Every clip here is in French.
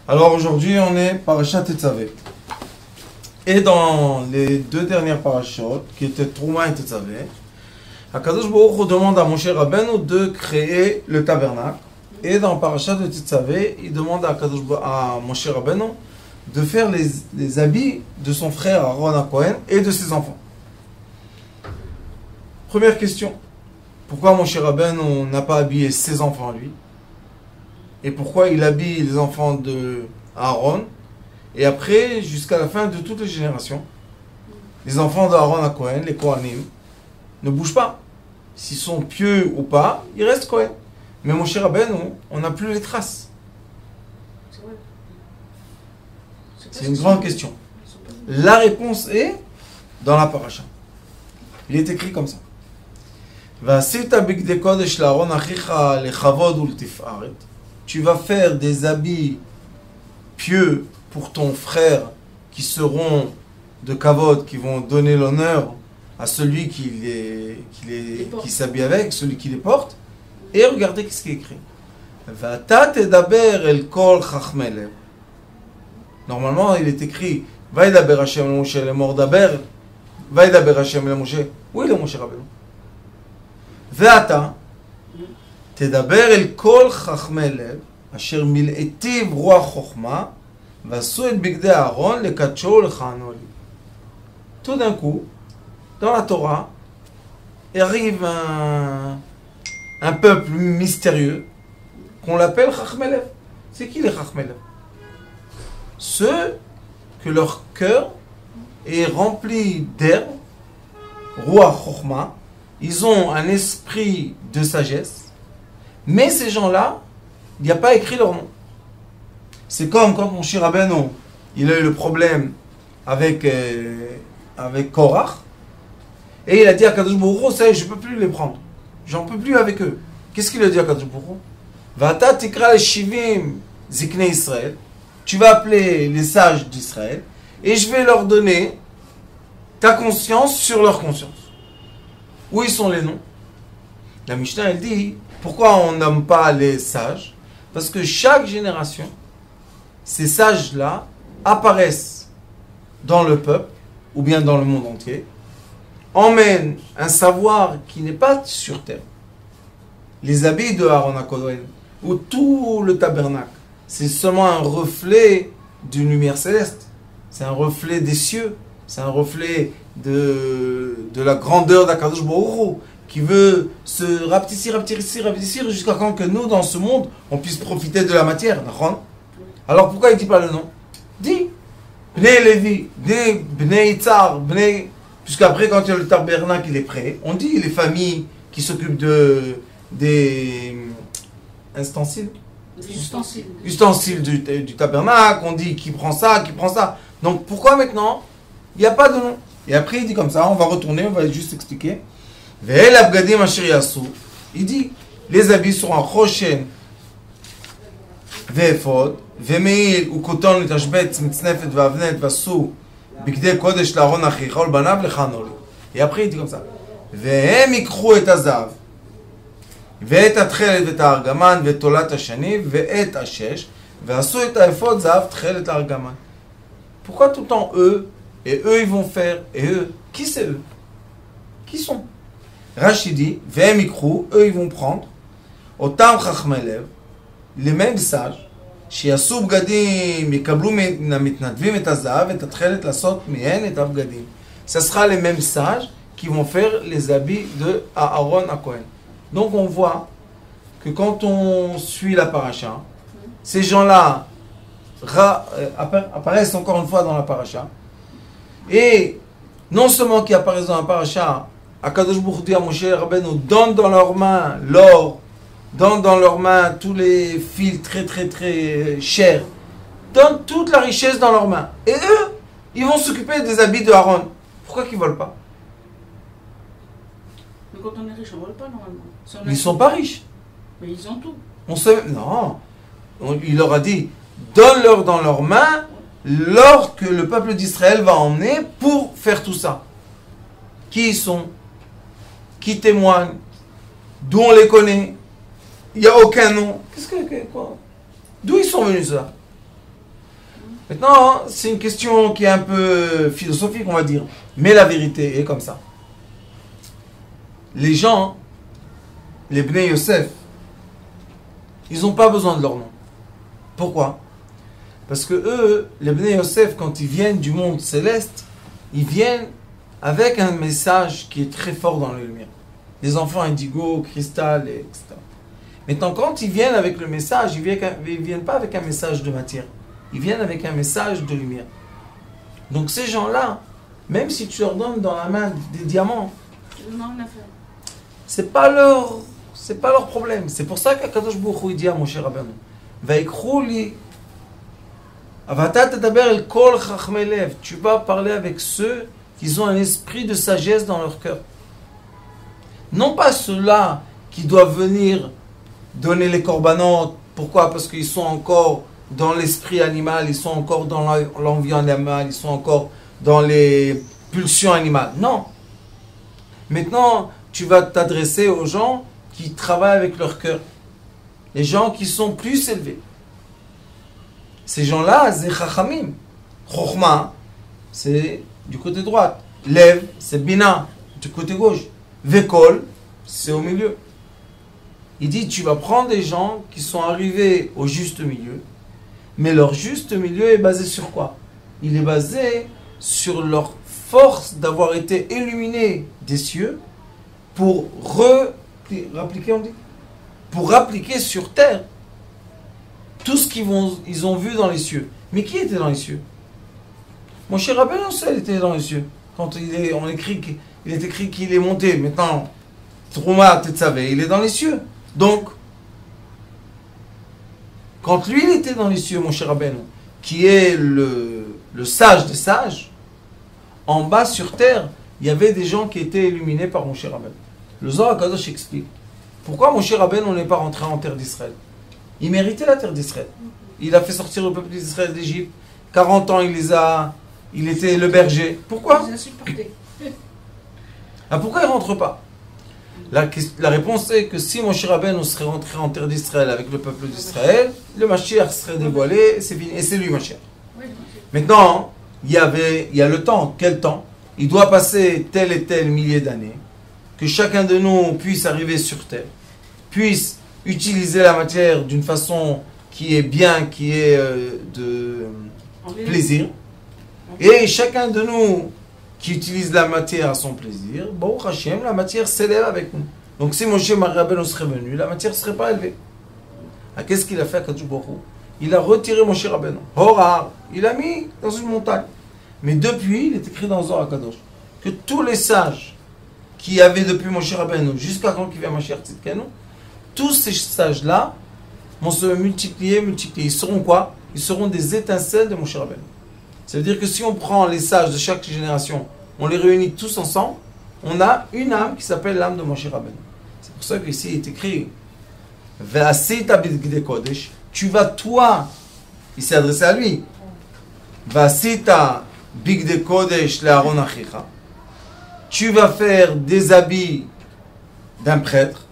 Alors aujourd'hui, on est Parashat Tetzavé. Et dans les deux dernières parachutes, qui étaient Trouma et Tetzavé, Akadosh Baruch Hu demande à Moshe Rabbeinu de créer le tabernacle. Et dans Parashat de Tetzavé, il demande à Moshe Rabbeinu de faire les habits de son frère Aaron HaKohen et de ses enfants. Première question. Pourquoi Moshe Rabbeinu n'a pas habillé ses enfants lui? Et pourquoi il habille les enfants de Aaron? Et après, jusqu'à la fin de toutes les générations, les enfants d'Aaron HaKohen, les Kohanim, ne bougent pas. S'ils sont pieux ou pas, ils restent Kohen. Mais Moshe Rabbeinu, on n'a plus les traces. C'est une grande question. La réponse est dans la paracha. Il est écrit comme ça. Tu vas faire des habits pieux pour ton frère qui seront de kavod, qui vont donner l'honneur à celui qui s'habille avec, celui qui les porte. Et regardez ce qui est écrit. Normalement, il est écrit Vaidaber Hashem le Moshe le Mordaber. Vaidaber Hashem le Moshe. Où est le Moshe Rabbeinu? Ve'ata Tedaber el kol chachmei lev asher mil'etiv ruach chokhma v'asu et bigdei Aaron lekadsho lechano li. Tout d'un coup, dans la Torah, arrive un peuple mystérieux qu'on l'appelle chachmei lev. C'est qui les chachmei lev? Ceux que leur cœur est rempli d'herbe, ruach chokhma. Ils ont un esprit de sagesse, mais ces gens-là, il n'y a pas écrit leur nom. C'est comme quand Moshe Rabbeinu, il a eu le problème avec Korach, et il a dit à Kadosh Baruch Hu, je ne peux plus les prendre, j'en peux plus avec eux. Qu'est-ce qu'il a dit à Kadosh Baruch Hu? Vata tikra le shivim ziknei Israël, tu vas appeler les sages d'Israël, et je vais leur donner ta conscience sur leur conscience. Où ils sont les noms? La Mishnah, elle dit, pourquoi on nomme pas les sages? Parce que chaque génération, ces sages-là apparaissent dans le peuple, ou bien dans le monde entier, emmènent un savoir qui n'est pas sur terre. Les habits de Aaron HaKohen, ou tout le tabernacle, c'est seulement un reflet d'une lumière céleste. C'est un reflet des cieux. C'est un reflet de la grandeur d'Akadosh Baruch Hu, qui veut se rapetissir jusqu'à quand que nous, dans ce monde, on puisse profiter de la matière. Alors pourquoi il ne dit pas le nom? Dis Bnei Levi, Bnei Itzar, puisqu'après quand le tabernacle il est prêt, on dit les familles qui s'occupent des ustensiles du tabernacle, on dit qui prend ça. Donc pourquoi maintenant il n'y a pas de nom? Et après il dit comme ça, on va retourner, on va juste expliquer. Il dit, les habits seront en choshen, ve'ephod, ve'meil, ou koton, l'tashbetz, mitznefet, va'avnet, va'sou, bigdei kodesh l'Aaron achicha, ulbanav lechanol. Et après il dit comme ça. Ve'hem ikru et hazav, ve'et atchelet ve'et ha'argaman, ve'et tolat hashani, ve'et hashesh, ve'asu et ha'ephod zav tchelet ha'argaman. Pourquoi tout le temps eux? Et eux, ils vont faire. Et eux, qui c'est eux? Qui sont? Rachid dit, Ve'em ikru, eux, ils vont prendre. Otam chachmei lev, les mêmes sages, shiasu bgadim, yekablu mitnadvim et hazav, et atchelet lasot mihen et abgadim. Ça sera les mêmes sages qui vont faire les habits de Aaron HaKohen. Donc on voit que quand on suit la paracha, ces gens-là apparaissent encore une fois dans la paracha. Et non seulement qu'ils apparaissent dans la paracha, Akadosh Baruch Hu dit à Moshe Rabbeinu, donne dans leurs mains l'or, donne dans leurs mains tous les fils très très très chers, donne toute la richesse dans leurs mains. Et eux, ils vont s'occuper des habits de Aaron. Pourquoi qu'ils ne volent pas? Mais quand on est riche, on ne vole pas normalement. Ils ne sont pas riches. Mais ils ont tout. Non. Il leur a dit, donne-leur dans leurs mains l'or que le peuple d'Israël va emmener pour faire tout ça. Qui ils sont? Qui témoignent? D'où on les connaît? Il n'y a aucun nom. Quoi? D'où ils sont venus ça? Maintenant, c'est une question qui est un peu philosophique, on va dire. Mais la vérité est comme ça. Les gens, les Bnei Yosef, ils n'ont pas besoin de leur nom. Pourquoi? Parce que eux, les Bnei Yosef, quand ils viennent du monde céleste, ils viennent avec un message qui est très fort dans la lumière. Les enfants indigo, cristal, etc. Maintenant, quand ils viennent avec le message, ils ne viennent pas avec un message de matière. Ils viennent avec un message de lumière. Donc ces gens-là, même si tu leur donnes dans la main des diamants, c'est pas leur problème. C'est pour ça qu'Akadosh Baruch Hu dit à Moshe Rabbeinu, Vaikrou li, avata tadaber el kol chachmei lev. Tu vas parler avec ceux qui ont un esprit de sagesse dans leur cœur. Non pas ceux-là qui doivent venir donner les corbanotes. Pourquoi? Parce qu'ils sont encore dans l'esprit animal, ils sont encore dans l'envie animale, ils sont encore dans les pulsions animales. Non. Maintenant, tu vas t'adresser aux gens qui travaillent avec leur cœur. Les gens qui sont plus élevés. Ces gens-là, c'est chachamim. Chokhma, c'est du côté droit. Lev, c'est bina, du côté gauche. Vekol, c'est au milieu. Il dit, tu vas prendre des gens qui sont arrivés au juste milieu, mais leur juste milieu est basé sur quoi? Il est basé sur leur force d'avoir été illuminés des cieux pour appliquer sur terre tout ce ils ont vu dans les cieux. Mais qui était dans les cieux? Moshe Rabbeinu, il était dans les cieux. Quand il est écrit qu'il est monté. Maintenant, Trouma Tetzavé, il est dans les cieux. Donc, quand lui, il était dans les cieux, Moshe Rabbeinu, qui est le sage des sages, en bas sur terre, il y avait des gens qui étaient illuminés par Moshe Rabbeinu. Le Zohar HaKadosh explique pourquoi Moshe Rabbeinu n'est pas rentré en terre d'Israël. Il méritait la terre d'Israël. Il a fait sortir le peuple d'Israël d'Égypte. 40 ans, il était le berger. Pourquoi? Pourquoi il ne rentre pas? La réponse est que si Moshe Rabbeinu serait rentré en terre d'Israël avec le peuple d'Israël, le Mashiach serait dévoilé, c'est fini, et c'est lui Mashiach. Maintenant, il y a le temps. Quel temps? Il doit passer tel et tel millier d'années, que chacun de nous puisse arriver sur terre, puisse utiliser la matière d'une façon qui est bien, qui est de plaisir, et chacun de nous qui utilise la matière à son plaisir, bon, Hachem, la matière s'élève avec nous. Donc si Moshe Rabbeinu serait venu, la matière ne serait pas élevée. Qu'est-ce qu'il a fait à Kadosh Baruch Hu? Il a retiré Moshe Rabbeinu. Horar, il l'a mis dans une montagne. Mais depuis, il est écrit dans Zohar HaKadosh que tous les sages qui avaient depuis Moshe Rabbeinu jusqu'à quand il vient Mashiach Tzidkenu, tous ces sages-là vont se multiplier. Ils seront quoi? Ils seront des étincelles de Moshe Rabbeinu. Ça veut dire que si on prend les sages de chaque génération, on les réunit tous ensemble, on a une âme qui s'appelle l'âme de Moshe Rabbeinu. C'est pour ça qu'ici il est écrit Ve'asita bigdei kodesh, tu vas toi, il s'est adressé à lui, Ve'asita bigdei kodesh le'aron achicha, tu vas faire des habits d'un prêtre,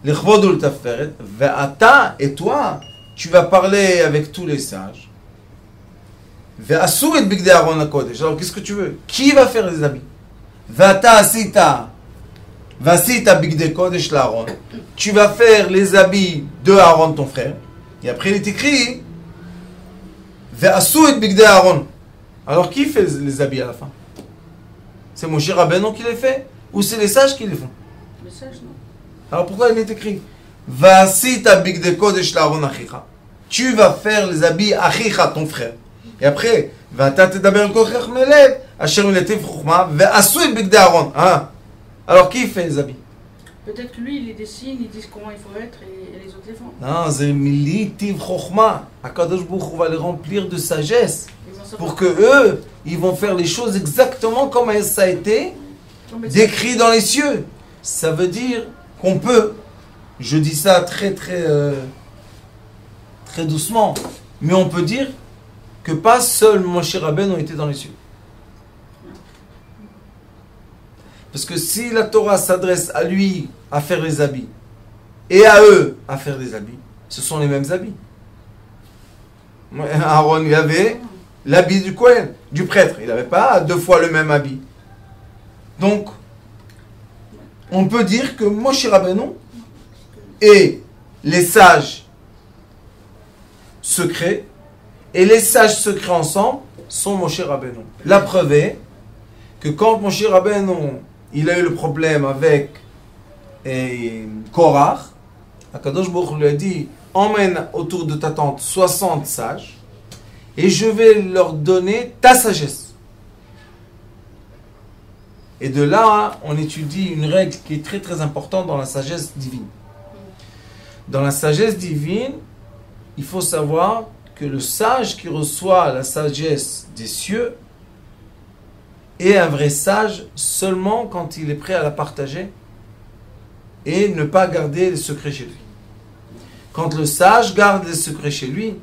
l'echvod u'l'taferet, ve'ata, et toi, tu vas parler avec tous les sages. Ve'asur et bigdei Aaron hakodesh. Alors qu'est-ce que tu veux? Qui va faire les habits? Ve'ata asita bigdei kodesh l'Aaron. Tu vas faire les habits de Aaron ton frère. Et après il est écrit Ve'asur et bigdei Aaron. Alors qui fait les habits à la fin? C'est Moshe Rabbeinu qui les fait? Ou c'est les sages qui les font? Les sages, non. Alors pourquoi il est écrit Ve'asita bigdei kodesh l'Aaron achicha? Tu vas faire les habits achicha ton frère. Et après, alors qui fait les habits? Peut-être que lui, il les dessine, ils disent comment il faut être et les autres les font. Non, c'est Militiv Chokhma. Akadosh Baruch Hu va les remplir de sagesse pour que eux, ils vont faire les choses exactement comme ça a été décrit dans les cieux. Ça veut dire qu'on peut, je dis ça très doucement, mais on peut dire que pas seul Moshe Rabbeinu était dans les cieux. Parce que si la Torah s'adresse à lui à faire les habits et à eux à faire des habits, ce sont les mêmes habits. Aaron, il avait l'habit du Kohen, du prêtre. Il n'avait pas 2 fois le même habit. Donc, on peut dire que Moshe Rabbeinu et les sages secrets et les sages secrets ensemble sont Moshe Rabbeinu. La preuve est que quand Moshe Rabbeinu il a eu le problème avec Korach, Akadosh Baruch Hu lui a dit emmène autour de ta tente 60 sages et je vais leur donner ta sagesse. Et de là, on étudie une règle qui est très très importante dans la sagesse divine. Dans la sagesse divine, il faut savoir que le sage qui reçoit la sagesse des cieux est un vrai sage seulement quand il est prêt à la partager et ne pas garder les secrets chez lui. Quand le sage garde les secrets chez lui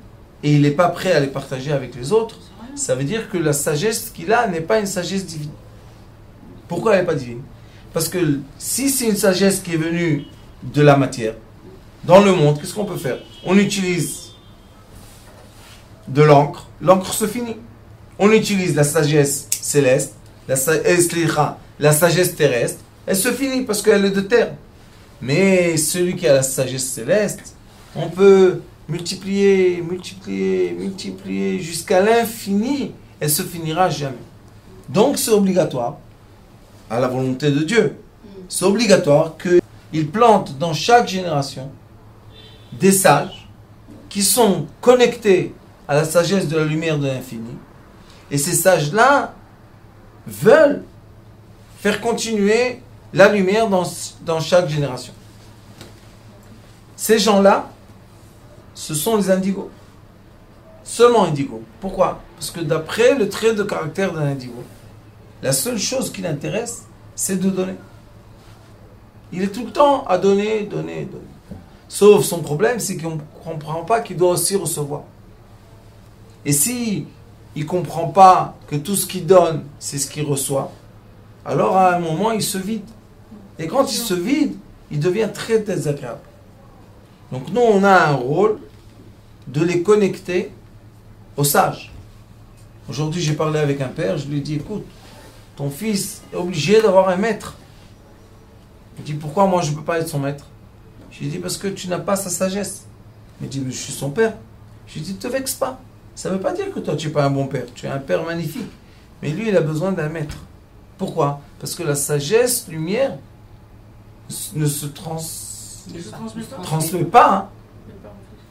et il n'est pas prêt à les partager avec les autres, ça veut dire que la sagesse qu'il a n'est pas une sagesse divine. Pourquoi elle n'est pas divine? Parce que si c'est une sagesse qui est venue de la matière, dans le monde, qu'est-ce qu'on peut faire? On utilise de l'encre, l'encre se finit. On utilise la sagesse céleste, la sagesse terrestre, elle se finit parce qu'elle est de terre. Mais celui qui a la sagesse céleste, on peut multiplier jusqu'à l'infini, elle se finira jamais. Donc c'est obligatoire, à la volonté de Dieu, c'est obligatoire qu'il plante dans chaque génération des sages qui sont connectés à la sagesse de la lumière de l'infini. Et ces sages-là veulent faire continuer la lumière dans chaque génération. Ces gens-là, ce sont les indigos. Seulement indigos. Pourquoi? Parce que d'après le trait de caractère d'un indigo, la seule chose qui l'intéresse, c'est de donner. Il est tout le temps à donner. Sauf son problème, c'est qu'il ne comprend pas qu'il doit aussi recevoir. Et si il ne comprend pas que tout ce qu'il donne, c'est ce qu'il reçoit, alors à un moment, il se vide. Et quand il se vide, il devient très désagréable. Donc nous, on a un rôle de les connecter aux sages. Aujourd'hui, j'ai parlé avec un père, je lui ai dit, écoute, ton fils est obligé d'avoir un maître. Il dit, pourquoi moi je ne peux pas être son maître? Je lui ai dit, parce que tu n'as pas sa sagesse. Il me dit, mais je suis son père. Je lui ai dit, ne te vexe pas. Ça ne veut pas dire que toi, tu n'es pas un bon père. Tu es un père magnifique. Mais lui, il a besoin d'un maître. Pourquoi? Parce que la sagesse, lumière, ne se transmet pas. Hein.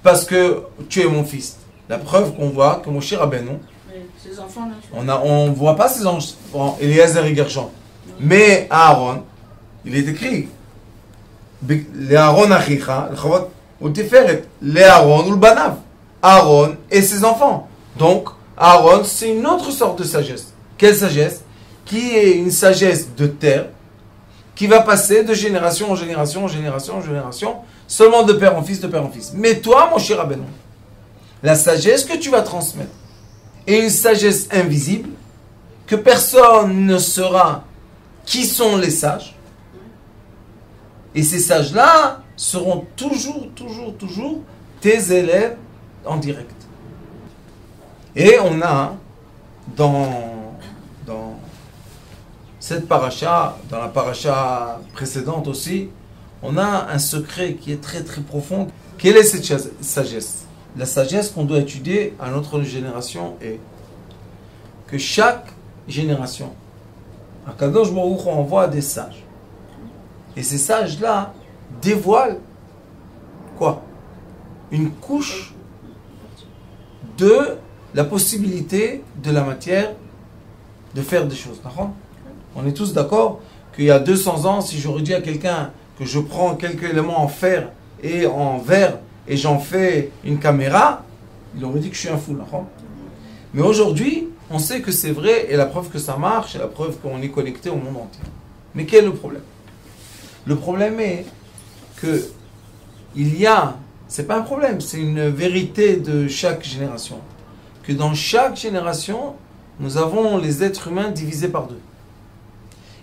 Parce que tu es mon fils. La preuve qu'on voit que Moshe Rabbeinu, on ne voit pas ses enfants, Eliezer et Gershon. Mais Aaron, il est écrit, Aaron achicha, ou tiferet, Aaron ou le banav. Aaron et ses enfants. Donc, Aaron, c'est une autre sorte de sagesse. Quelle sagesse? Qui est une sagesse de terre, qui va passer de génération en génération, seulement de père en fils, de père en fils. Mais toi, mon cher Rabbeinu, la sagesse que tu vas transmettre est une sagesse invisible, que personne ne saura qui sont les sages. Et ces sages-là seront toujours tes élèves en direct. Et on a dans cette paracha, dans la paracha précédente aussi, on a un secret qui est très très profond. Quelle est cette sagesse? La sagesse qu'on doit étudier à notre génération est que chaque génération, Akadosh Baruch Hu envoie des sages. Et ces sages-là dévoilent quoi? Une couche de la possibilité de la matière de faire des choses. On est tous d'accord qu'il y a 200 ans, si j'aurais dit à quelqu'un que je prends quelques éléments en fer et en verre et j'en fais une caméra, il aurait dit que je suis un fou. Mais aujourd'hui, on sait que c'est vrai et la preuve que ça marche et la preuve qu'on est connecté au monde entier. Mais quel est le problème? Le problème est que c'est pas un problème, c'est une vérité de chaque génération. Que dans chaque génération, nous avons les êtres humains divisés par deux.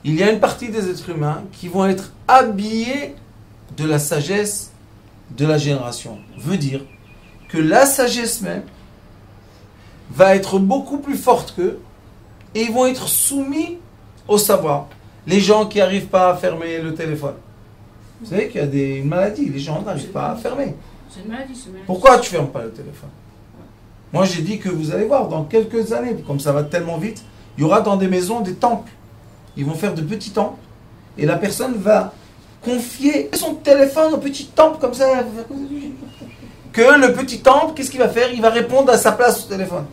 Il y a une partie des êtres humains qui vont être habillés de la sagesse de la génération. Veut dire que la sagesse même va être beaucoup plus forte qu'eux et ils vont être soumis au savoir. Les gens qui n'arrivent pas à fermer le téléphone. Vous savez qu'il y a une maladie, les gens n'arrivent pas à fermer. C'est une maladie, c'est une maladie. Pourquoi tu ne fermes pas le téléphone? Moi j'ai dit que vous allez voir, dans quelques années, comme ça va tellement vite, il y aura dans des maisons des temples. Ils vont faire de petits temples et la personne va confier son téléphone au petit temple comme ça. Que le petit temple, qu'est-ce qu'il va faire? Il va répondre à sa place au téléphone.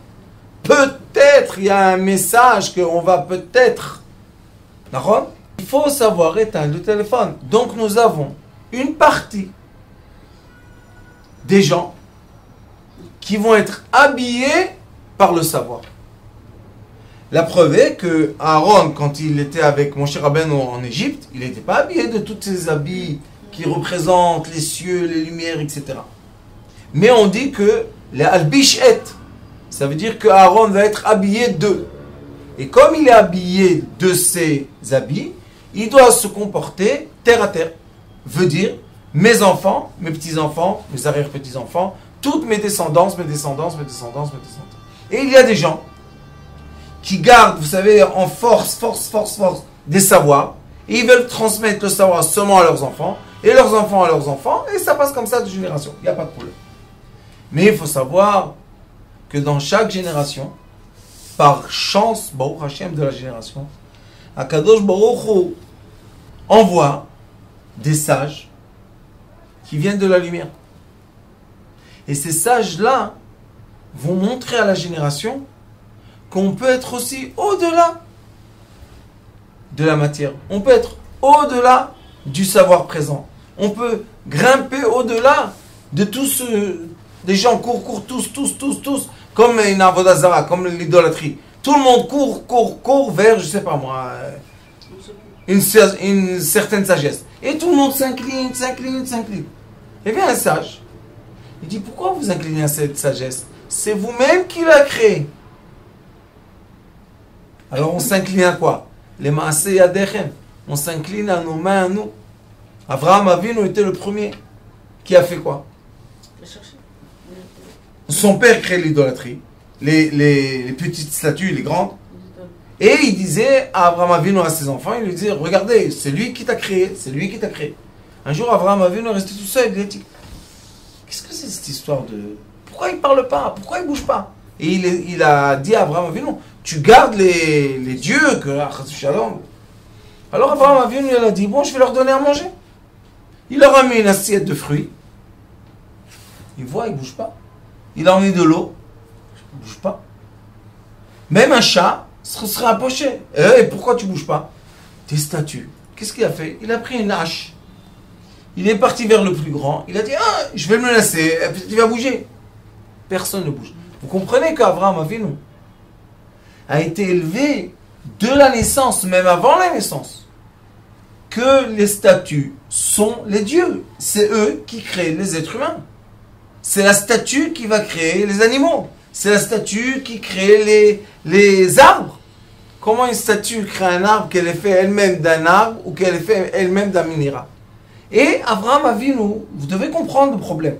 Peut-être il y a un message qu'on va peut-être. D'accord? Il faut savoir éteindre le téléphone. Donc nous avons une partie des gens qui vont être habillés par le savoir. La preuve est que Aaron, quand il était avec Moshe Rabbeinu en Égypte, il n'était pas habillé de tous ces habits qui représentent les cieux, les lumières, etc. Mais on dit que les albishet, ça veut dire que Aaron va être habillé d'eux. Et comme il est habillé de ces habits, il doit se comporter terre à terre. Veut dire, mes enfants, mes petits-enfants, mes arrière-petits-enfants, toutes mes descendances, mes descendances, mes descendances, mes descendances. Et il y a des gens qui gardent, vous savez, en force des savoirs, et ils veulent transmettre le savoir seulement à leurs enfants, et leurs enfants à leurs enfants, et ça passe comme ça de génération. Il n'y a pas de problème. Mais il faut savoir que dans chaque génération, par chance, Baruch Hashem de la génération, Akadosh Baruch Hu envoie des sages qui viennent de la lumière. Et ces sages-là vont montrer à la génération qu'on peut être aussi au-delà de la matière. On peut être au-delà du savoir présent. On peut grimper au-delà de tout ce... Les gens courent tous, comme une avodah zara, comme l'idolâtrie. Tout le monde court vers, je sais pas moi, une certaine sagesse. Et tout le monde s'incline. Et vient un sage. Il dit, pourquoi vous inclinez à cette sagesse? C'est vous-même qui l'a créée. Alors on s'incline à quoi? Les maaseh yadechem. On s'incline à nos mains, à nous. Abraham Avinu était le premier qui a fait quoi? Son père crée l'idolâtrie, les petites statues, les grandes. Et il disait à Abraham Avinu, à ses enfants, il lui disait, regardez, c'est lui qui t'a créé, c'est lui qui t'a créé. Un jour, Abraham Avinu est resté tout seul, il a dit, qu'est-ce que c'est cette histoire de... Pourquoi il ne parle pas? Pourquoi il ne bouge pas? Et il a dit à Abraham Avinu, tu gardes les dieux que... Alors Abraham Avinu, il a dit, bon, je vais leur donner à manger. Il leur a mis une assiette de fruits. Il voit, il ne bouge pas. Il a mis de l'eau. Il ne bouge pas. Même un chat serait approché. Et pourquoi tu ne bouges pas? Tes statues. Qu'est-ce qu'il a fait? Il a pris une hache. Il est parti vers le plus grand. Il a dit, ah, je vais me laisser. Il va bouger. Personne ne bouge. Vous comprenez qu'Abraham Avinu a été élevé de la naissance, même avant la naissance, que les statues sont les dieux. C'est eux qui créent les êtres humains. C'est la statue qui va créer les animaux. C'est la statue qui crée les arbres. Comment une statue crée un arbre qu'elle est fait elle-même d'un arbre ou qu'elle est fait elle-même d'un minéral? Et Abraham Avinu, vous devez comprendre le problème.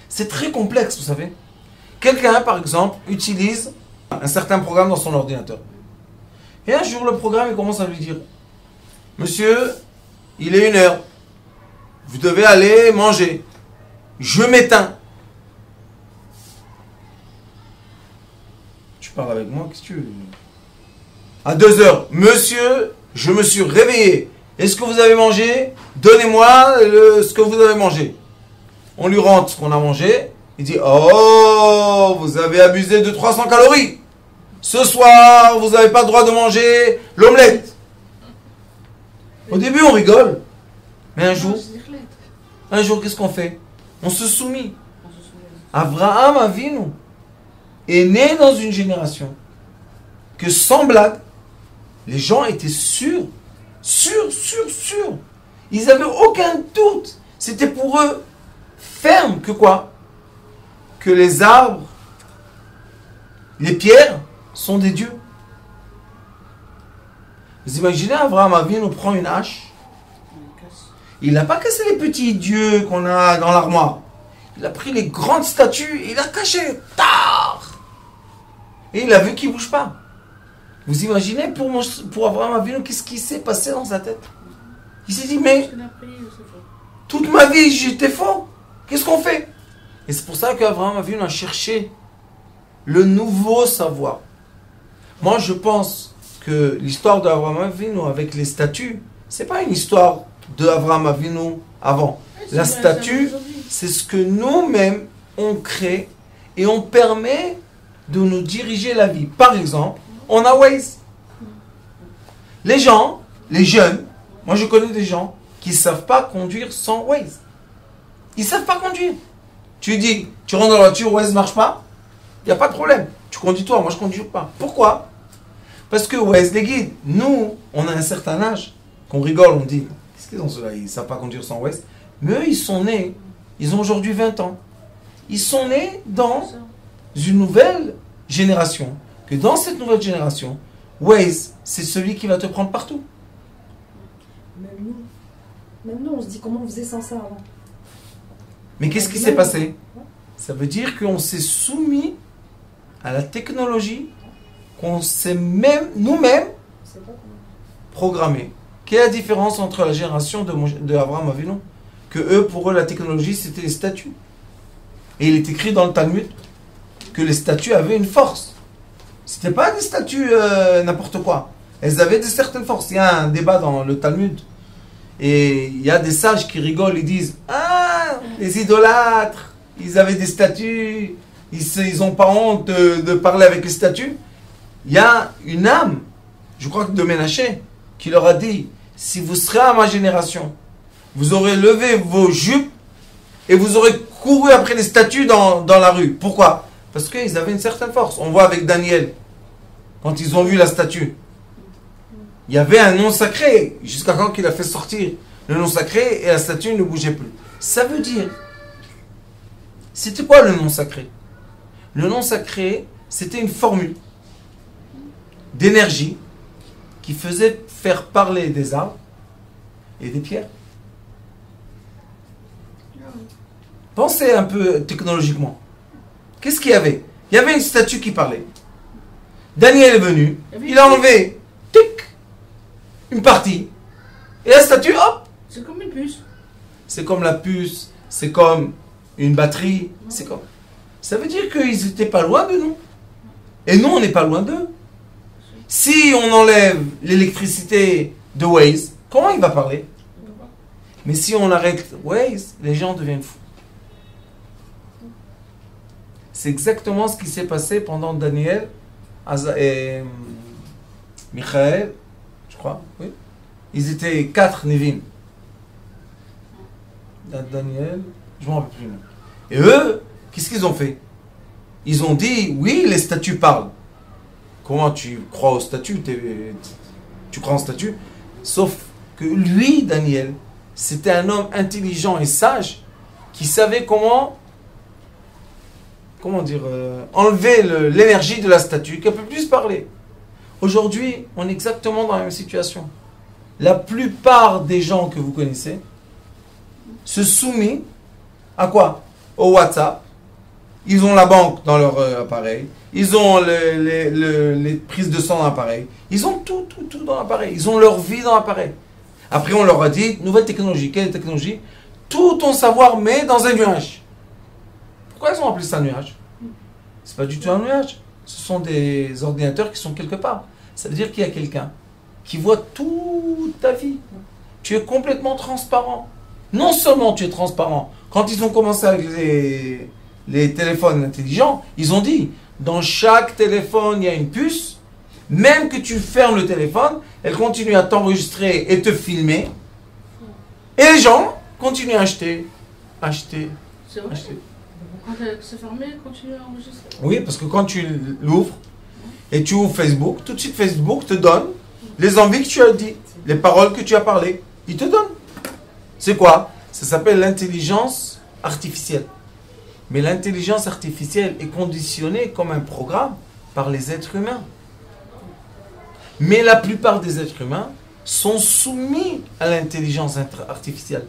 C'est très complexe, vous savez. Quelqu'un, par exemple, utilise un certain programme dans son ordinateur. Et un jour, le programme il commence à lui dire, monsieur, il est 1h. Vous devez aller manger. Je m'éteins. Tu parles avec moi, qu'est-ce que tu veux? À 2h, monsieur, je me suis réveillé. Est-ce que vous avez mangé? Donnez-moi ce que vous avez mangé. On lui rentre ce qu'on a mangé. Il dit, oh, vous avez abusé de 300 calories. Ce soir, vous n'avez pas le droit de manger l'omelette. Au début, on rigole. Mais un jour, qu'est-ce qu'on fait? On se soumet. Abraham Avinu est né dans une génération que, sans blague, les gens étaient sûrs. Ils n'avaient aucun doute. C'était pour eux ferme que quoi? Que les arbres, les pierres sont des dieux. Vous imaginez, Abraham Avinu prend une hache. Il n'a pas cassé les petits dieux qu'on a dans l'armoire. Il a pris les grandes statues et il a caché. Tard. Et il a vu qu'il ne bouge pas. Vous imaginez pour Abraham Avinu, qu'est-ce qui s'est passé dans sa tête? Il s'est dit, mais toute ma vie, j'étais faux. Qu'est-ce qu'on fait? Et c'est pour ça qu'Abraham Avinu a cherché le nouveau savoir. Moi, je pense que l'histoire d'Abraham Avinu avec les statues, c'est pas une histoire d'Abraham Avinu avant. La statue, c'est ce que nous-mêmes on crée et on permet de nous diriger la vie. Par exemple, on a Waze. Les gens, les jeunes, moi je connais des gens qui ne savent pas conduire sans Waze. Ils ne savent pas conduire. Tu dis, tu rentres dans la voiture, Waze ne marche pas, il n'y a pas de problème. Tu conduis toi, moi je ne conduis pas. Pourquoi? Parce que Waze les guide. Nous, on a un certain âge, qu'on rigole, on dit, qu'est-ce qu'ils ont ceux-là? Ils ne savent pas conduire sans Waze. Mais eux, ils sont nés, ils ont aujourd'hui 20 ans. Ils sont nés dans une nouvelle génération. Que dans cette nouvelle génération, Waze, c'est celui qui va te prendre partout. Même nous, on se dit comment on faisait sans ça avant. Mais qu'est-ce qui s'est passé? Ça veut dire qu'on s'est soumis à la technologie, qu'on s'est même, nous-mêmes, programmés. Quelle est la différence entre la génération de Abraham Avinu? Que eux, pour eux, la technologie, c'était les statues. Et il est écrit dans le Talmud que les statues avaient une force. C'était pas des statues n'importe quoi. Elles avaient de certaines forces. Il y a un débat dans le Talmud. Et il y a des sages qui rigolent, ils disent « Ah, les idolâtres, ils avaient des statues, ils n'ont pas honte de parler avec les statues. » Il y a une âme, je crois que de Ménaché, qui leur a dit « Si vous serez à ma génération, vous aurez levé vos jupes et vous aurez couru après les statues dans la rue. » Pourquoi? Parce qu'ils avaient une certaine force. On voit avec Daniel, quand ils ont vu la statue. Il y avait un nom sacré, jusqu'à quand il a fait sortir le nom sacré et la statue ne bougeait plus. Ça veut dire, c'était quoi le nom sacré? Le nom sacré, c'était une formule d'énergie qui faisait faire parler des arbres et des pierres. Pensez un peu technologiquement. Qu'est-ce qu'il y avait? Il y avait une statue qui parlait. Daniel est venu, il a enlevé une partie. Et la statue, hop! C'est comme une puce. C'est comme la puce, c'est comme une batterie, c'est comme... Ça veut dire qu'ils n'étaient pas loin de nous. Et nous, on n'est pas loin d'eux. Si on enlève l'électricité de Waze, comment il va parler? Mais si on arrête Waze, les gens deviennent fous. C'est exactement ce qui s'est passé pendant Daniel et Michael, je crois, oui. Ils étaient 4 Nevim. Daniel, je ne me rappelle plus. Et eux, qu'est-ce qu'ils ont fait? Ils ont dit, oui, les statues parlent. Comment tu crois aux statues? Tu crois aux statues? Sauf que lui, Daniel, c'était un homme intelligent et sage qui savait comment dire, enlever l'énergie de la statue, qu'elle peut plus parler. Aujourd'hui, on est exactement dans la même situation. La plupart des gens que vous connaissez se soumettent à quoi? Au WhatsApp. Ils ont la banque dans leur appareil. Ils ont les prises de sang dans l'appareil. Ils ont tout dans l'appareil. Ils ont leur vie dans l'appareil. Après, on leur a dit, nouvelle technologie. Quelle technologie? Tout ton savoir, mais dans un nuage. Pourquoi ils ont appelé ça un nuage? C'est pas du tout un nuage. Ce sont des ordinateurs qui sont quelque part. Ça veut dire qu'il y a quelqu'un qui voit toute ta vie. Tu es complètement transparent. Non seulement tu es transparent. Quand ils ont commencé avec les téléphones intelligents, ils ont dit, dans chaque téléphone, il y a une puce. Même que tu fermes le téléphone, elle continue à t'enregistrer et te filmer. Et les gens continuent à acheter. C'est vrai. Quand c'est fermé, continue à enregistrer. Oui, parce que quand tu l'ouvres et tu ouvres Facebook, tout de suite Facebook te donne les envies que tu as dit, les paroles que tu as parlé. Il te donne. C'est quoi? Ça s'appelle l'intelligence artificielle. Mais l'intelligence artificielle est conditionnée comme un programme par les êtres humains. Mais la plupart des êtres humains sont soumis à l'intelligence artificielle.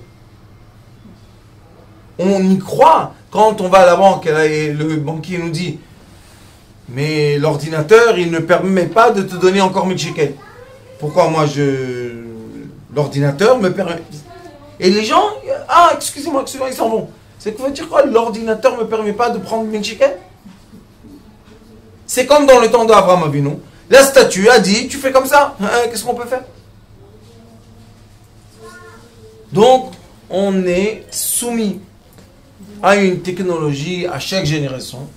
On y croit. Quand on va à la banque et le banquier nous dit Mais l'ordinateur, il ne permet pas de te donner encore 1000 shekels. Pourquoi moi l'ordinateur me permet... Et les gens, ah, excusez-moi, ils s'en vont. C'est quoi dire quoi? L'ordinateur ne me permet pas de prendre 1000 shekels? C'est comme dans le temps d'Abraham Avinu. La statue a dit, tu fais comme ça. Qu'est-ce qu'on peut faire? Donc, on est soumis à une technologie à chaque génération.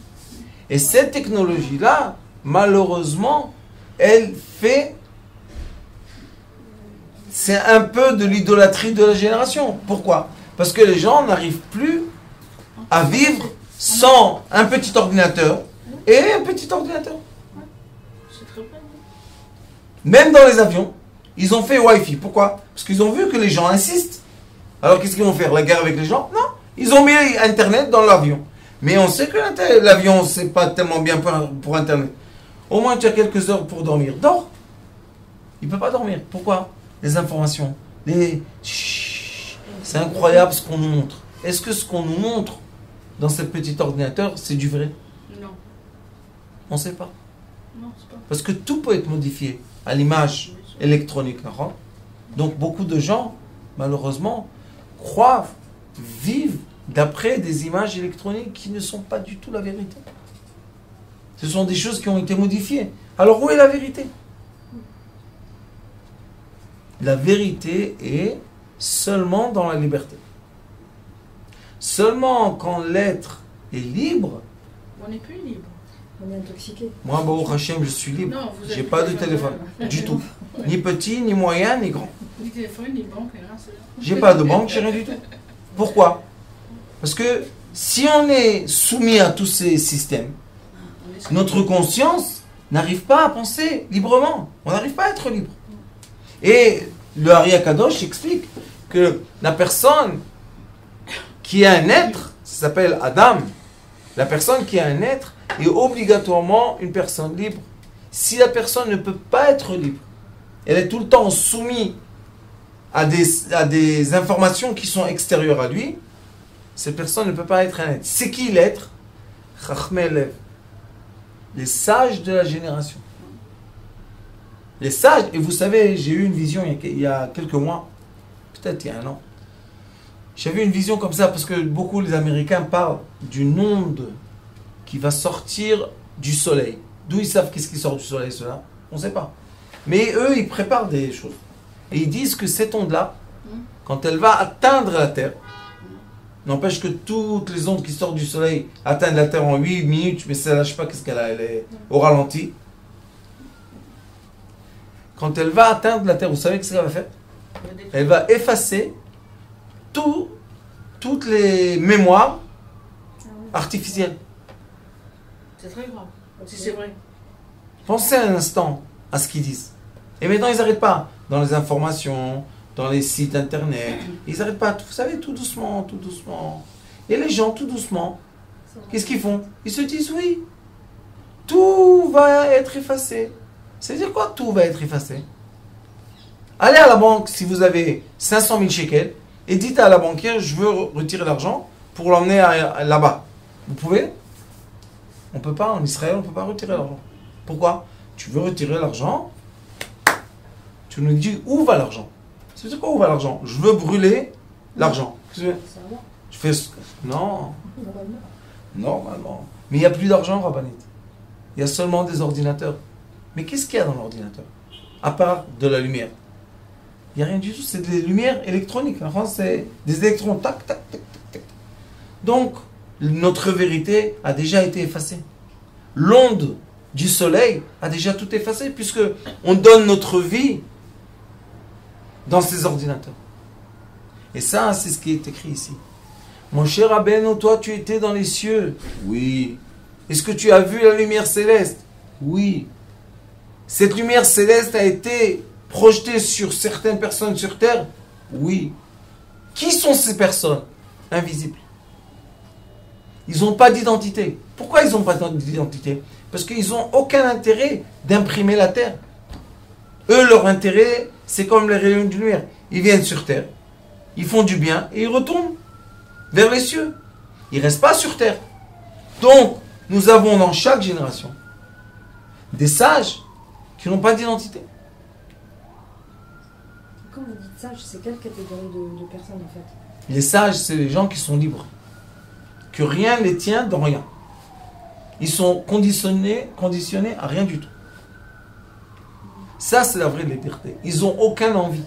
Et cette technologie-là, malheureusement, elle fait... C'est un peu de l'idolâtrie de la génération. Pourquoi? Parce que les gens n'arrivent plus à vivre sans un petit ordinateur et un petit ordinateur. Même dans les avions, ils ont fait Wi-Fi. Pourquoi? Parce qu'ils ont vu que les gens insistent. Alors qu'est-ce qu'ils vont faire? La guerre avec les gens? Non. Ils ont mis Internet dans l'avion. Mais on sait que l'avion, c'est pas tellement bien pour Internet. Au moins, tu as quelques heures pour dormir. Dors. Il ne peut pas dormir. Pourquoi? Les informations. C'est incroyable ce qu'on nous montre. Est-ce que ce qu'on nous montre dans ce petit ordinateur, c'est du vrai? Non. On ne sait pas. Non, c'est pas. Parce que tout peut être modifié à l'image électronique. Donc beaucoup de gens, malheureusement, croient, vivent d'après des images électroniques qui ne sont pas du tout la vérité. Ce sont des choses qui ont été modifiées. Alors où est la vérité? La vérité est seulement dans la liberté. Seulement quand l'être est libre. On n'est plus libre. On est intoxiqué. Moi, Baruch Hashem, je suis libre. Non, vous J'ai êtes pas de libre. téléphone. Du tout. Ni petit, ni moyen, ni grand. Ni téléphone, ni banque, rien. J'ai pas de banque, j'ai rien du tout. Pourquoi? Parce que si on est soumis à tous ces systèmes, notre conscience n'arrive pas à penser librement. On n'arrive pas à être libre. Et le Ari Akadosh explique que la personne qui est un être, ça s'appelle Adam, la personne qui est un être est obligatoirement une personne libre. Si la personne ne peut pas être libre, elle est tout le temps soumise à des informations qui sont extérieures à lui, cette personne ne peut pas être un être. C'est qui l'être? Chachmei Lev. Les sages de la génération. Les sages, et vous savez, j'ai eu une vision il y a quelques mois, peut-être il y a un an. J'avais une vision comme ça parce que beaucoup les Américains parlent d'une onde qui va sortir du soleil. D'où ils savent qu'est-ce qui sort du soleil, cela? On ne sait pas. Mais eux, ils préparent des choses. Et ils disent que cette onde-là, quand elle va atteindre la Terre, n'empêche que toutes les ondes qui sortent du soleil atteignent la Terre en 8 minutes, mais ça ne lâche pas, qu'est-ce qu'elle a? Elle est au ralenti. Quand elle va atteindre la Terre, vous savez ce qu'elle va faire? Elle va effacer toutes les mémoires artificielles. C'est très grave, si c'est vrai. Pensez un instant à ce qu'ils disent. Et maintenant, ils n'arrêtent pas. Dans les informations, dans les sites internet, ils n'arrêtent pas. Vous savez, tout doucement, tout doucement. Et les gens, tout doucement, qu'est-ce qu'ils font? Ils se disent, oui, tout va être effacé. C'est-à-dire quoi, tout va être effacé? Allez à la banque si vous avez 500 000 shekels et dites à la banquière, je veux retirer l'argent pour l'emmener là-bas. Vous pouvez? On ne peut pas, en Israël, on ne peut pas retirer l'argent. Pourquoi? Tu veux retirer l'argent, tu nous dis où va l'argent. C'est quoi où va l'argent? Je veux brûler l'argent. Je fais ce... Non. Normalement. Mais il n'y a plus d'argent, Rabbanit. Il y a seulement des ordinateurs. Mais qu'est-ce qu'il y a dans l'ordinateur? À part de la lumière. Il n'y a rien du tout, c'est des lumières électroniques. En France, c'est des électrons. Tac, tac, tac, tac, tac. Donc, notre vérité a déjà été effacée. L'onde du soleil a déjà tout effacé, puisque on donne notre vie dans ces ordinateurs. Et ça, c'est ce qui est écrit ici. Mon cher Rabbeinu, toi, tu étais dans les cieux. Oui. Est-ce que tu as vu la lumière céleste? Oui. Cette lumière céleste a été projetée sur certaines personnes sur terre? Oui. Qui sont ces personnes? Invisibles. Ils n'ont pas d'identité. Pourquoi ils n'ont pas d'identité? Parce qu'ils n'ont aucun intérêt d'imprimer la terre. Eux, leur intérêt, c'est comme les rayons de lumière. Ils viennent sur terre, ils font du bien et ils retournent vers les cieux. Ils ne restent pas sur terre. Donc, nous avons dans chaque génération des sages qui n'ont pas d'identité. Quand vous dites sage, c'est quelle catégorie de personnes en fait? Les sages, c'est les gens qui sont libres. Que rien ne les tient dans rien. Ils sont conditionnés à rien du tout. Ça, c'est la vraie liberté. Ils n'ont aucune envie.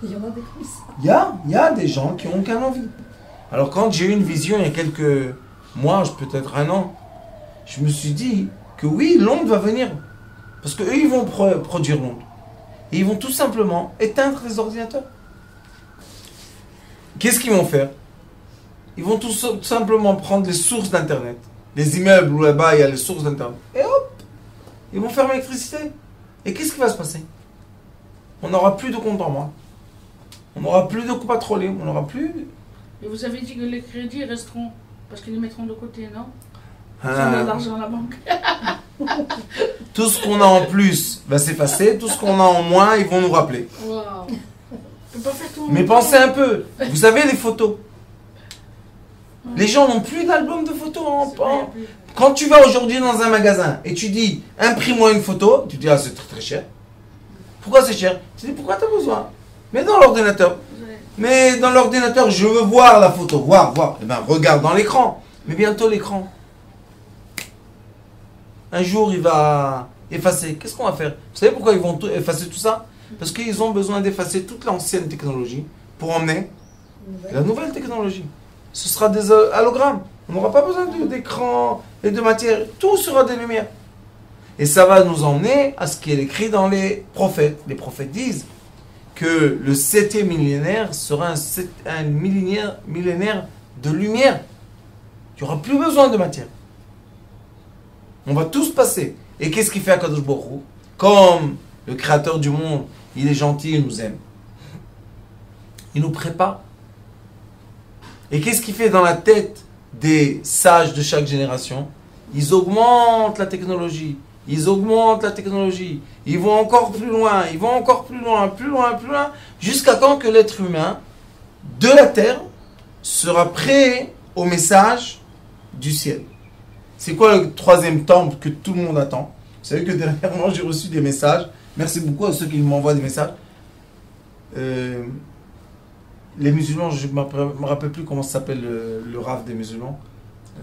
Il y en a des comme ça. Il y a des gens qui n'ont aucune envie. Alors quand j'ai eu une vision il y a quelques mois, peut-être un an, je me suis dit que oui, l'onde va venir. Parce qu'eux, ils vont produire l'onde. Et ils vont tout simplement éteindre les ordinateurs. Qu'est-ce qu'ils vont faire? Ils vont tout simplement prendre les sources d'Internet, les immeubles où là-bas il y a les sources d'Internet, et hop, ils vont fermer l'électricité. Et qu'est-ce qui va se passer? On n'aura plus de compte en banque. On n'aura plus de coups patrolés, on n'aura plus... Et vous avez dit que les crédits resteront, parce qu'ils les mettront de côté, non? Si on Ah, a de l'argent à la banque. tout ce qu'on a en plus va s'effacer, tout ce qu'on a en moins, ils vont nous rappeler. Waouh. On peut pas faire tout en Mais même pensez temps. un peu, vous savez les photos. Les gens n'ont plus d'album de photos. C'est vrai, il y a plus. Quand tu vas aujourd'hui dans un magasin et tu dis imprime-moi une photo, tu dis ah c'est très très cher. Pourquoi c'est cher? Tu dis pourquoi tu as besoin? Mais dans l'ordinateur. Ouais. Mais dans l'ordinateur, je veux voir la photo, voir. Eh bien, regarde dans l'écran. Mais bientôt l'écran. Un jour, il va effacer. Qu'est-ce qu'on va faire? Vous savez pourquoi ils vont effacer tout ça? Parce qu'ils ont besoin d'effacer toute l'ancienne technologie pour emmener la nouvelle technologie. Ce sera des hologrammes. On n'aura pas besoin d'écran et de matière. Tout sera des lumières. Et ça va nous emmener à ce qui est écrit dans les prophètes. Les prophètes disent que le 7e millénaire sera un millénaire de lumière. Il n'y aura plus besoin de matière. On va tous passer. Et qu'est-ce qu'il fait Akadosh Baruch Hu? Comme le créateur du monde, il est gentil, il nous aime. Il nous prépare. Et qu'est-ce qu'il fait dans la tête des sages de chaque génération? Ils augmentent la technologie. Ils augmentent la technologie. Ils vont encore plus loin. Ils vont encore plus loin, plus loin, plus loin. Jusqu'à quand que l'être humain de la terre sera prêt au message du ciel. C'est quoi le 3e temple que tout le monde attend? Vous savez que dernièrement j'ai reçu des messages. Merci beaucoup à ceux qui m'envoient des messages. Les musulmans, je ne me rappelle plus comment s'appelle le rave des musulmans.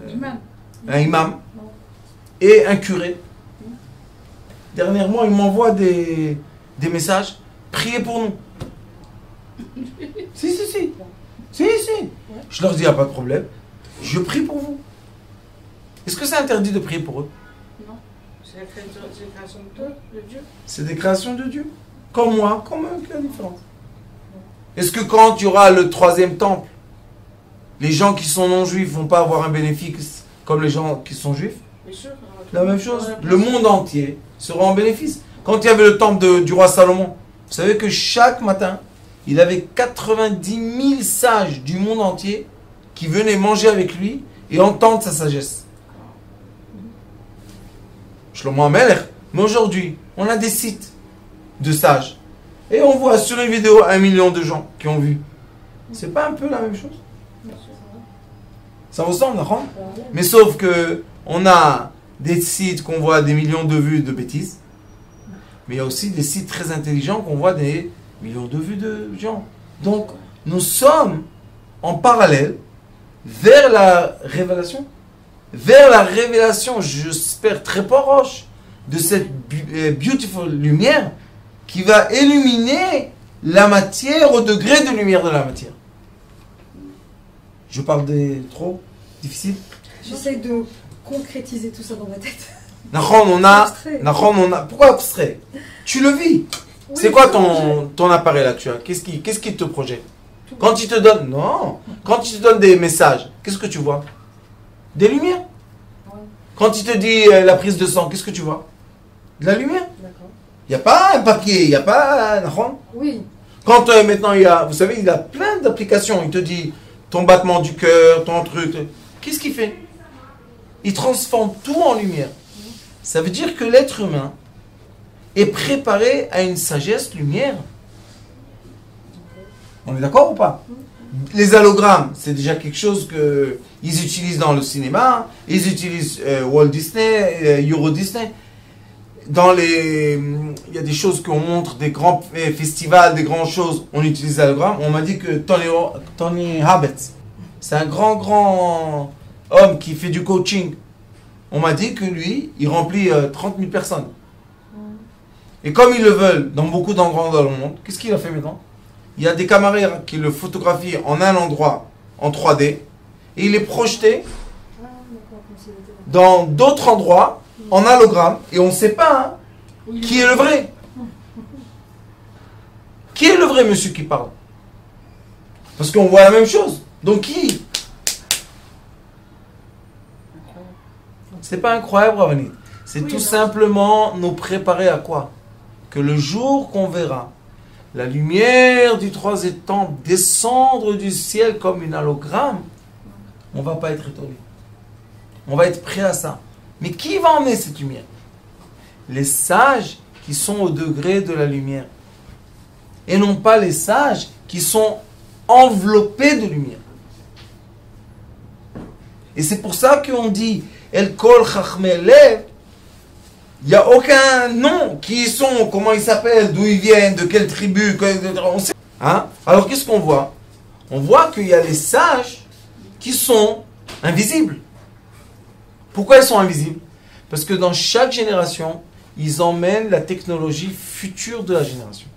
Imam. Un imam et un curé. Dernièrement, ils m'envoient des messages. Priez pour nous. Si. Je leur dis, il n'y a pas de problème. Je prie pour vous. Est-ce que c'est interdit de prier pour eux? Non. C'est la création de Dieu. C'est des créations de Dieu. Comme moi, comme eux, quelle différence? Est-ce que quand il y aura le 3e temple, les gens qui sont non-juifs vont pas avoir un bénéfice comme les gens qui sont juifs? Bien sûr. La même chose. Le monde entier sera en bénéfice. Quand il y avait le temple du roi Salomon, vous savez que chaque matin, il avait 90 000 sages du monde entier qui venaient manger avec lui et entendre sa sagesse. Shlomo HaMelech. Mais aujourd'hui, on a des sites de sages. Et on voit sur une vidéo 1 million de gens qui ont vu. C'est pas un peu la même chose? Ça ressemble, d'accord? Mais sauf que on a des sites qu'on voit des millions de vues de bêtises. Mais il y a aussi des sites très intelligents qu'on voit des millions de vues de gens. Donc, nous sommes en parallèle vers la révélation. Vers la révélation, j'espère très proche, de cette beautiful lumière qui va illuminer la matière au degré de lumière de la matière. Je parle des trop difficile? J'essaie de concrétiser tout ça dans ma tête. Pourquoi abstrait? Tu le vis. Oui, C'est quoi ton appareil là que tu as? Qu'est-ce qui te projette? Quand il te donne, non. Quand il te donne des messages, qu'est-ce que tu vois? Des lumières. Ouais. Quand il te dit la prise de sang, qu'est-ce que tu vois? De la lumière. D'accord. Il n'y a pas un papier, il n'y a pas un rond. Oui. Quand maintenant il y a, vous savez, il y a plein d'applications. Il te dit ton battement du cœur, ton truc. Qu'est-ce qu'il fait? Il transforme tout en lumière. Ça veut dire que l'être humain est préparé à une sagesse lumière. On est d'accord ou pas? Les allogrammes, c'est déjà quelque chose qu'ils utilisent dans le cinéma, ils utilisent Walt Disney, Euro Disney. Il y a des choses qu'on montre, des grands festivals, des grandes choses, on utilise l'allogramme. On m'a dit que Tony Robbins, c'est un grand homme qui fait du coaching. On m'a dit que lui, il remplit 30 000 personnes. Et comme ils le veulent dans beaucoup d'endroits dans le monde, qu'est-ce qu'il a fait maintenant? Il y a des caméras qui le photographient en un endroit, en 3D, et il est projeté dans d'autres endroits, en hologramme, et on ne sait pas qui est le vrai. Qui est le vrai monsieur qui parle? Parce qu'on voit la même chose. Donc qui? C'est pas incroyable, Ravanit. C'est tout simplement nous préparer à quoi? Que le jour qu'on verra la lumière du troisième temple descendre du ciel comme une hologramme, on ne va pas être étonné. On va être prêt à ça. Mais qui va emmener cette lumière? Les sages qui sont au degré de la lumière. Et non pas les sages qui sont enveloppés de lumière. Et c'est pour ça qu'on dit El Kol Chachmei Lev. Il n'y a aucun nom. Qui ils sont, comment ils s'appellent, d'où ils viennent, de quelle tribu, on sait. Hein? Alors qu'est-ce qu'on voit? On voit qu'il y a les sages qui sont invisibles. Pourquoi ils sont invisibles? Parce que dans chaque génération, ils emmènent la technologie future de la génération.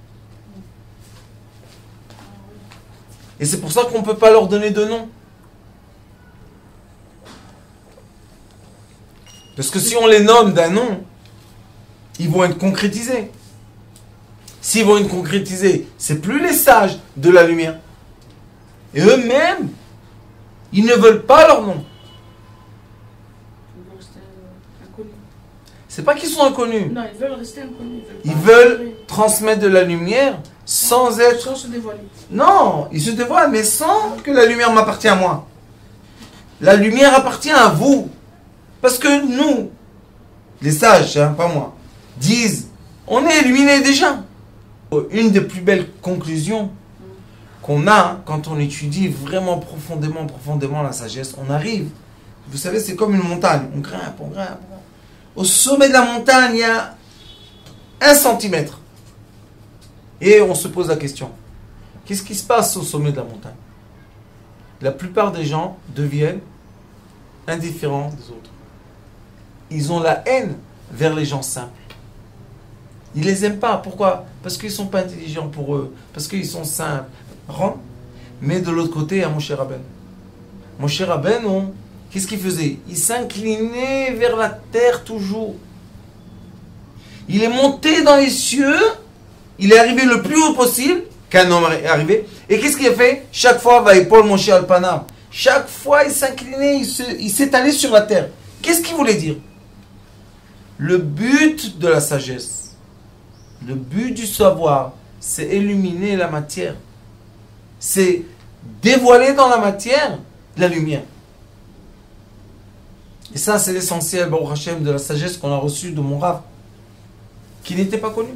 Et c'est pour ça qu'on ne peut pas leur donner de nom. Parce que si on les nomme d'un nom, ils vont être concrétisés. S'ils vont être concrétisés, c'est plus les sages de la lumière. Et eux-mêmes, ils ne veulent pas leur nom. Ils veulent rester inconnus. C'est pas qu'ils sont inconnus. Non, ils veulent rester inconnus. Ils veulent transmettre de la lumière sans être... Sans se dévoiler. Non, ils se dévoilent, mais sans que la lumière m'appartient à moi. La lumière appartient à vous. Parce que nous, les sages, hein, pas moi, disent, on est illuminés déjà. Une des plus belles conclusions qu'on a quand on étudie vraiment profondément la sagesse, on arrive, vous savez, c'est comme une montagne, on grimpe. Au sommet de la montagne, il y a 1 centimètre. Et on se pose la question, qu'est-ce qui se passe au sommet de la montagne? La plupart des gens deviennent indifférents des autres. Ils ont la haine vers les gens simples. Ils les aiment pas. Pourquoi? Parce qu'ils ne sont pas intelligents pour eux. Parce qu'ils sont simples. Mais de l'autre côté, il y a Moshe Rabbeinu. Moshe Rabbeinu, qu'est-ce qu'il faisait? Il s'inclinait vers la terre toujours. Il est monté dans les cieux. Il est arrivé le plus haut possible qu'un homme est arrivé. Et qu'est-ce qu'il a fait? Chaque fois, va épaule Moshe Alpanav. Chaque fois, il s'inclinait, il s'étalait sur la terre. Qu'est-ce qu'il voulait dire? Le but de la sagesse, le but du savoir, c'est illuminer la matière. C'est dévoiler dans la matière la lumière. Et ça, c'est l'essentiel, Baruch Hashem, de la sagesse qu'on a reçue de mon Rav, qui n'était pas connu.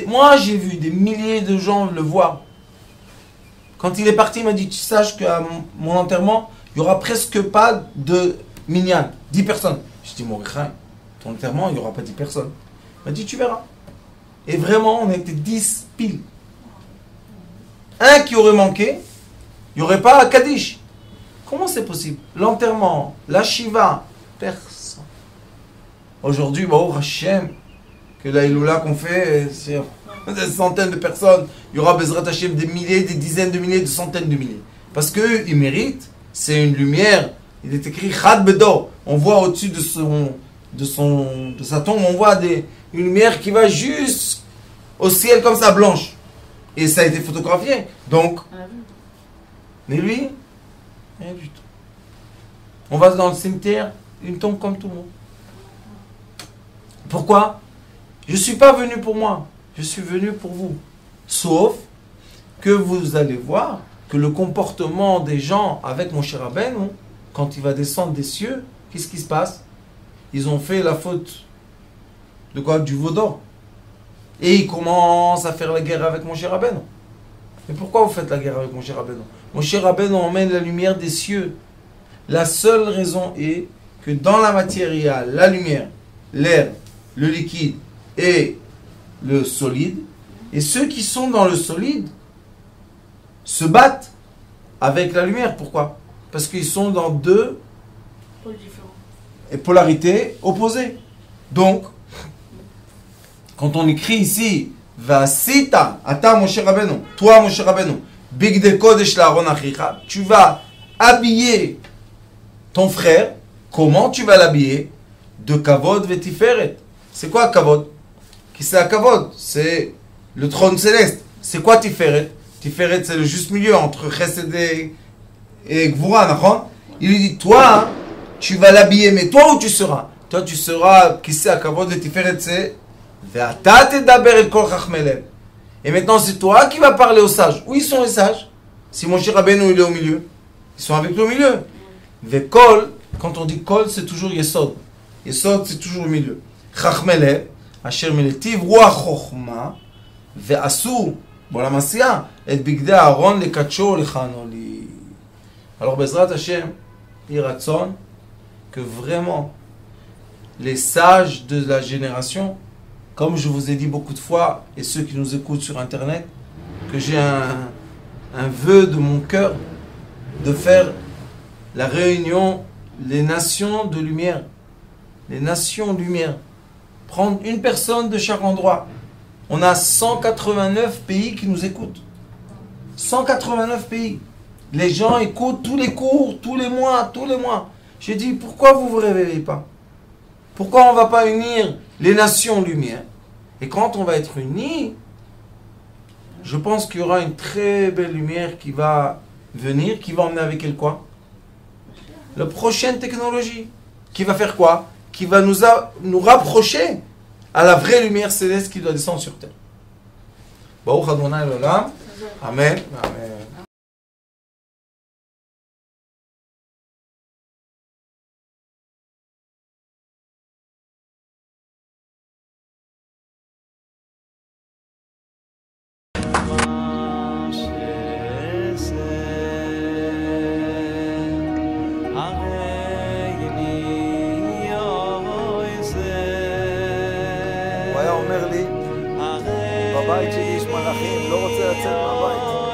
Moi, j'ai vu des milliers de gens le voir. Quand il est parti, il m'a dit, tu saches qu'à mon enterrement, il n'y aura presque pas de minyan, 10 personnes. Je dis, mon craint, ton enterrement, il n'y aura pas 10 personnes. Il m'a dit, tu verras. Et vraiment, on était 10 piles. Un qui aurait manqué, il n'y aurait pas Kaddish. Comment c'est possible? L'enterrement, la Shiva, personne. Aujourd'hui, Baruch Hashem, que la Iloula qu'on fait, c'est des centaines de personnes. Il y aura Bezrat Hashem des milliers, des dizaines de milliers, des centaines de milliers. Parce qu'eux, ils méritent. C'est une lumière. Il est écrit Chad Bedo. On voit au-dessus de sa tombe, on voit une lumière qui va juste au ciel comme ça, blanche. Et ça a été photographié. Donc, mais lui, rien du tout. On va dans le cimetière, une tombe comme tout le monde. Pourquoi? Je ne suis pas venu pour moi. Je suis venu pour vous. Sauf que vous allez voir que le comportement des gens avec Moshe Rabbeinu, quand il va descendre des cieux, qu'est-ce qui se passe? Ils ont fait la faute de quoi? Du veau d'or. Et ils commencent à faire la guerre avec Moshe Rabbeinu. Mais pourquoi vous faites la guerre avec Moshe Rabbeinu? Moshe Rabbeinu emmène la lumière des cieux. La seule raison est que dans la matière, il y a la lumière, l'air, le liquide et le solide. Et ceux qui sont dans le solide se battent avec la lumière. Pourquoi? Parce qu'ils sont dans deux polarités opposées. Donc, quand on écrit ici Vasita, Ata Moshe Rabbeinu, toi Moshe Rabbeinu, Bigde Kodesh La'aron Achicha, tu vas habiller ton frère. Comment tu vas l'habiller? De Kavod Vetiferet. C'est quoi Kavod? Qui c'est la Kavod? C'est le trône céleste. C'est quoi Tiferet? Tiferet, c'est le juste milieu entre Chesed et Gvura, d'accord? Il lui dit, toi, tu vas l'habiller, mais toi où tu seras? Toi, tu seras, qui c'est la Kavod Vetiferet, c'est Ve'ata tedaber el kol chachmei lev. Et maintenant, c'est toi qui vas parler aux sages. Où ils sont les sages? Si Moshe Rabbeinu il est au milieu, ils sont avec lui au milieu. Ve'kol, quand on dit kol, c'est toujours yesod. Yesod, c'est toujours au milieu. Chachmei lev, asher miletiv ruach chochma, ve'asu, bon la masia, et bigdei Aaron lekadsho lechano li. Alors, Bezrat Hashem, il ratzon que vraiment les sages de la génération, comme je vous ai dit beaucoup de fois, et ceux qui nous écoutent sur Internet, que j'ai un vœu de mon cœur de faire la réunion, les nations de lumière. Les nations lumière. Prendre une personne de chaque endroit. On a 189 pays qui nous écoutent. 189 pays. Les gens écoutent tous les cours, tous les mois. J'ai dit, pourquoi vous ne vous réveillez pas? Pourquoi on ne va pas unir les nations lumière? Et quand on va être unis, je pense qu'il y aura une très belle lumière qui va venir, qui va emmener avec elle quoi? La prochaine technologie. Qui va faire quoi? Qui va nous rapprocher à la vraie lumière céleste qui doit descendre sur terre. Baruch Adonai l'olam. Amen. Amen. הוא היה אומר לי, בבית שלי יש מלאכים, לא רוצה לצאת מהבית.